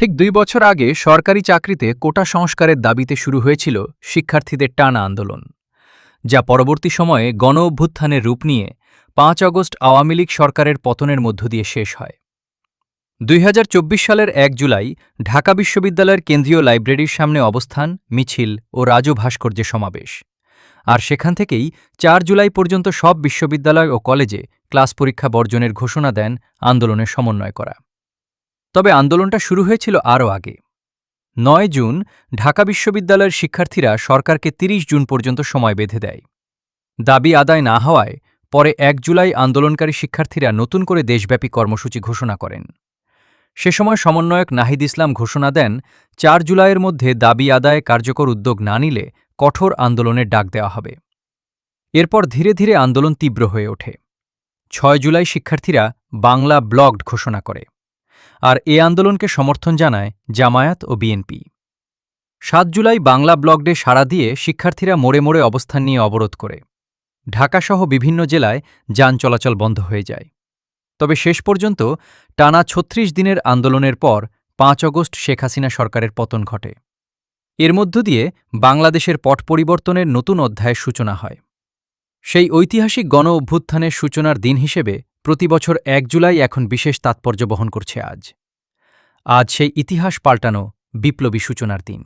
ঠিক ২ বছর আগে সরকারি চাকরিতে কোটা সংস্কারের দাবিতে শুরু হয়েছিল শিক্ষার্থীদের টানা আন্দোলন, যা পরবর্তী সময়ে গণ-অভ্যুত্থানের রূপ নিয়ে ৫ আগস্ট আওয়ামী লীগ সরকারের পতনের মধ্য দিয়ে শেষ হয়। ২০২৪ সালের ১ জুলাই ঢাকা বিশ্ববিদ্যালয়ের কেন্দ্রীয় লাইব্রেরির সামনে অবস্থান, মিছিল ও রাজু ভাস্কর্যে সমাবেশ। আর সেখান থেকেই ৪ জুলাই পর্যন্ত সব বিশ্ববিদ্যালয় ও কলেজে ক্লাস পরীক্ষা বর্জনের ঘোষণা দেন আন্দোলনের সমন্বয় করা। তবে আন্দোলনটা শুরু হয়েছিল আরও আগে। ৯ জুন ঢাকা বিশ্ববিদ্যালয়ের শিক্ষার্থীরা সরকারকে ৩০ জুন পর্যন্ত সময় বেঁধে দেয়। দাবি আদায় না হওয়ায় পরে ১ জুলাই আন্দোলনকারী শিক্ষার্থীরা নতুন করে দেশব্যাপী কর্মসূচি ঘোষণা করেন। সে সময় সমন্বয়ক নাহিদ ইসলাম ঘোষণা দেন, ৪ জুলাইয়ের মধ্যে দাবি আদায়ে কার্যকর উদ্যোগ না নিলে কঠোর আন্দোলনের ডাক দেওয়া হবে। এরপর ধীরে ধীরে আন্দোলন তীব্র হয়ে ওঠে। ৬ জুলাই শিক্ষার্থীরা বাংলা ব্লকড ঘোষণা করে, আর এ আন্দোলনকে সমর্থন জানায় জামায়াত ও বিএনপি। ৭ জুলাই বাংলা ব্লকডে সাড়া দিয়ে শিক্ষার্থীরা মোড়ে মোড়ে অবস্থান নিয়ে অবরোধ করে। ঢাকাসহ বিভিন্ন জেলায় যান চলাচল বন্ধ হয়ে যায়। তবে শেষ পর্যন্ত টানা ৩৬ দিনের আন্দোলনের পর ৫ আগস্ট শেখ হাসিনা সরকারের পতন ঘটে। এর মধ্য দিয়ে বাংলাদেশের পট পরিবর্তনের নতুন অধ্যায়ের সূচনা হয়। সেই ঐতিহাসিক গণ-অভ্যুত্থানের সূচনার দিন হিসেবে প্রতিবছর ১ জুলাই এখন বিশেষ তাৎপর্য বহন করছে আজ সেই ইতিহাস পাল্টানো বিপ্লবী সূচনার দিন।